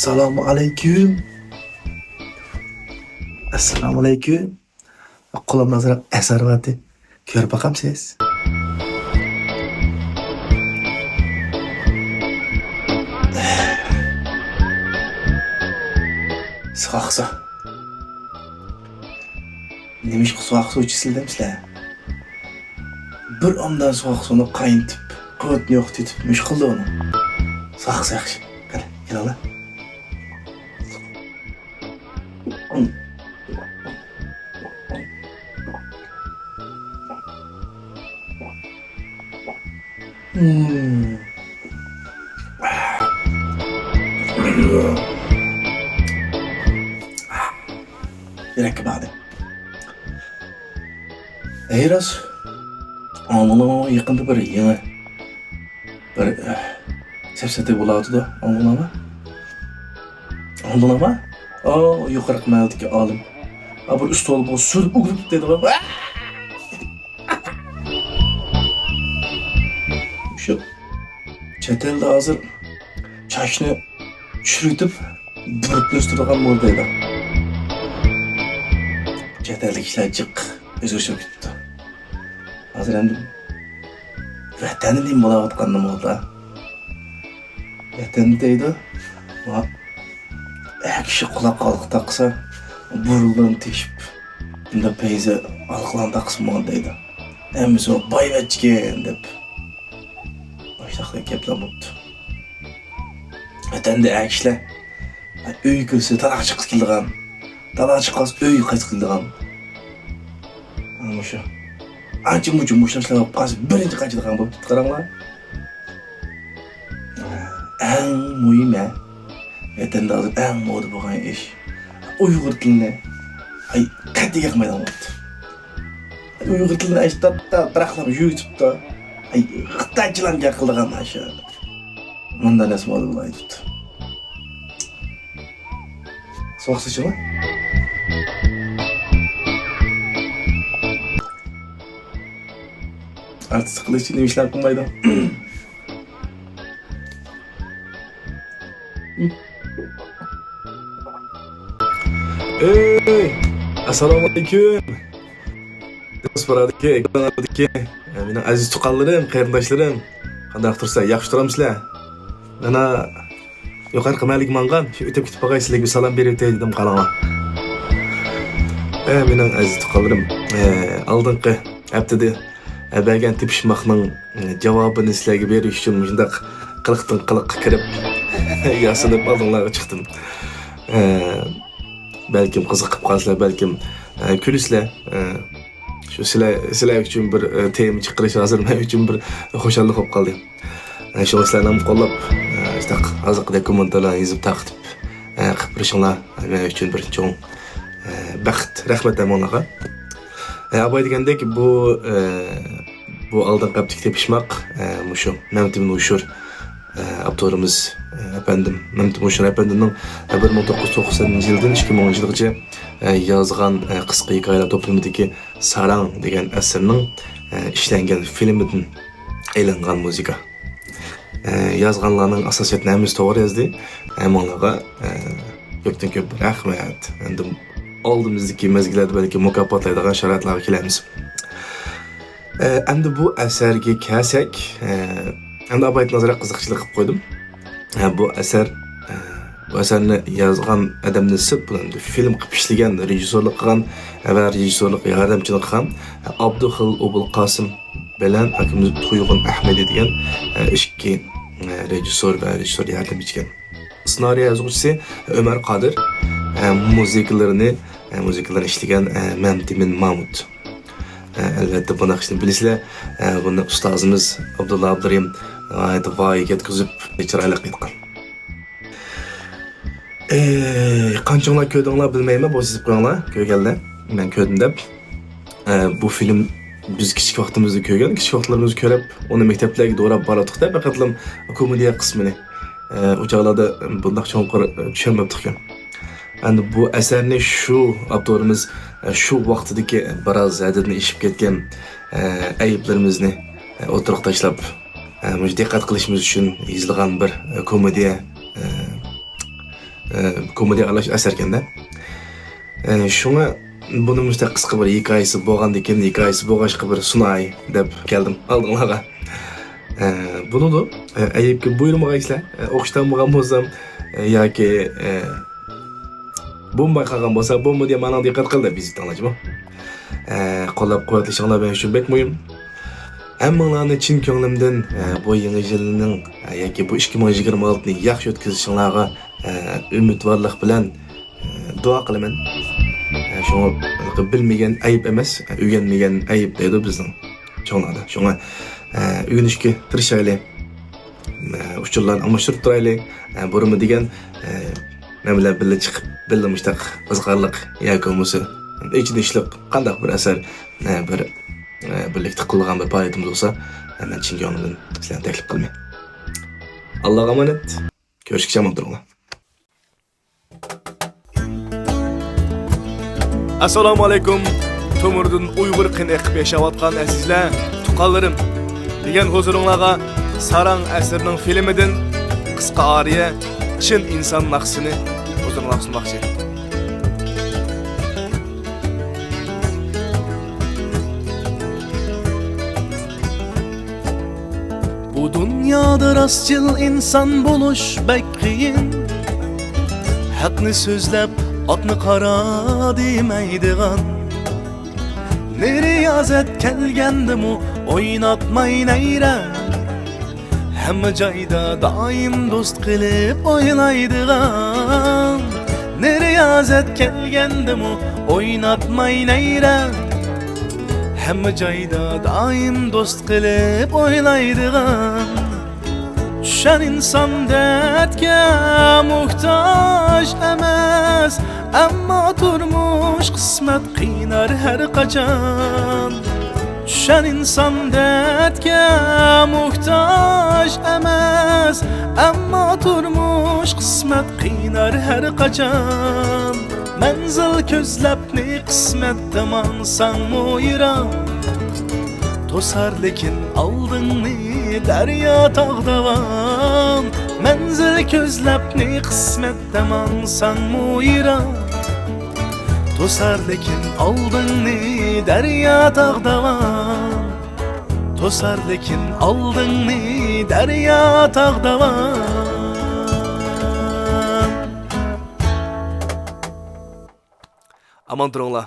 Assalomu alaykum. Assalomu alaykum. Qo'limda azroq asarvati. Ko'rib boqamsiz? Soqsa. Nemish soq suv ichsildimsizlar? Bir omdan soq suvni qaynatib, quvvatni yo'qotib, mush qildi uni. Soqsa yaxshi. Qani, kelinglar. Direkt بعدين. Eğras, anlamama yakında bir yeni bir sefsete buladı da anlamama. Anlamama? Yukarı kımayaldaki alim. Bir üstü olup o sürüp uğrup dedi bana. Şu çetelde hazır çaşını çürütüp bürüp üstüne moldaydı. Çeteldik işler cık özgürçük tuttu. Hazır hem de vatanı diyeyim bula vatkanım oldu. Vatanı deydi. Kişi kulak kalık taksa burulduğunu teşip bunda peyze alıklan taksın moldaydı. Hem biz o bay veçken deyip baştakla keplam oldu. Vatanı da kişiler öy kösü talak çıkız kıldıgan. Talak çıkız öy kaç kıldıgan. Ama şu acı mucu muşlaşlar bazı birinci kaçırgan bu tutkaranlar. En mühim ya. Vatanda hazır en moda bo'lgan iş. Uyg'ur tilini qat'iy yaqmaydan oldu. Uyg'ur tilini aytda biraqlab yutibdi. Xitoychilarga qildigan aşı. Bundan nasıl moda bo'laydi? So'qsichimi? Artistik qilish uchun ishlar qilmaydi. Assalomu alaykum. Do'stlarimga, ekranlardagi mening aziz tuqqanlarim, qarindoshlarim, qanday tursa, yaxshi turamsizlar? Mana yuqori qimalik mangan, shu o'tib ketib qolgan sizlarga bir salom berib o'tay dedim qalanga. Mening aziz tuqqanlarim, oldingi haftada Əbəlgən tepişmaqның cavabını sizlərə veriş üçün müjindaq qılıqdan qılıqqa kirib yasınıb aldınlarga çıxdım. Bəlkim qızıqıb qalsılar, bəlkim külüslər. Şu sizlər üçün bir tema çıxırış hazır, mən üçün bir xoşallıq olub qaldı. Şu sizlərlə qollab, azıq komentarlar yazıb taqtib qıpırışınlar mən üçün bir çoğun bəxt, rəhmət əmanlağa. Abay degandek bu aldın kaptik tepişmek muşu Mehmet'in uşur abdurumuz efendim Mehmet'in uşur efendinin 1990 yıldan 2010 yılgacha yazgan qısqa hikayeler toplumundaki Sarang degan eserinin işlengen filminden eğlengan müzika. Yazganlarının asasiyetini hemiz doğru yazdı. Hem onlara köpten köp rahmet. Oldumuzdaki mezgilerde belki mukaffatlaydigan şaratlarga kelamiz. Endi bu eserga kelsak, endi abayt nazara qiziqchilik qilib qo'ydim. Bu eserni yozgan odamni sib bilan film qilib ishlagan, rejissyorlik qilgan va rejissyorlik yordamchilik qilgan Abduxil Obul Qosim bilan akimiz To'yg'un Ahmedi degan ikki rejissyor va rejissyor yordamchi. Ssenariy yozuvchisi Ömer Qodir, muzikalarni işleyen Memtimin Mahmut. Elbette buna işte bilisizler, bunu ustazımız Abdullah Abdurrahim vay yetkizip çıraylık etken. Qançalar köydüңlar bilmeyme, bu siz qo'yinglar, köygeldi. Ben köydim deb. Bu film biz kichik vaqtimizda ko'rgan, kichik vaqtlarimizni ko'rib, uni maktablarga doğrab bordik deb, faqatlam komediya qismini o'chaqlarda bundoq cho'nqir tushunmabdik. Yani bu eserini şu abdurumuz şu vaqtidagi biraz hadini ishib ketgan ayıplarimizni o'tirib tashlab diqqat qilishimiz uchun yozilgan bir komediya komediya aralaş eserken de. Şuna bunun müstak kısqı bir hikayesi boğan diken hikayesi boğaşqı bir sunay deb geldim aldığınlağa. Bunu da ayıp ki buyurmağa isle oqıştan boğan bolsam yoki bomba qilgan bo'lsa bomba diye ma'noda diqqat qil deb vizit alacağım. Qo'llab-quvvatlashinglar ben uchun bek muhim. Hammalarni chin ko'nglimdan bu yangi yilning yoki bu 2026 ni yaxshi o'tkazishinglarga umidvorlik bilan duo qilaman. Şuna bilmegen ayıp emas, öğrenmegen ayıp deydi bizning cho'nglarda. Şuna öğrenishga tirishaylik. Uçurlarni almashtirib turaylik. Burimi degan memler birga chiqib, birga mushtaq qiziqarliq yoki bo'lmasa ichida ishlab qanday bir asar bir birlikda qilgan bir faoliyatimiz olsa, men chin ko'nglimdan sizlarni taklif qilmayman. Allohga omonat. Ko'rishguncha omon turinglar. Assalomu alaykum. To'mirdan Uyg'ur qini eqib yashayotgan azizlar, tuqqanlarim. Degan huzuringizga Sarang asrining filmidan qisqa ariya Chin inson naqsini huzuringizga sunmoqchi. Bu dunyoda rostchil inson bo'lish bek qiyin. Haqni so'zlab otni qara demaydigan. Ne riyazet kelgendimu oynatmay neyre. Hamma joyda doim do'st qilib o'ylaydigan. Ne riyazet kelgendimu oynatmay neyre. Hamma joyda doim do'st qilib o'ylaydigan. Düşen insan dertke muhtaç emas, amma turmuş kısmet qiynar her qaçan. Düşen insan dertke muhtaç emas, amma turmuş kısmet qiynar her qaçan. Menzil közlep ne qismetde mansan muira, tosar lekin aldın derya tağdavan. Menzil közlep ne qismetde mansan muira, tosar lekin aldın derya tağdavan. Tosar lekin aldın derya tağdavan. Aman durunglar.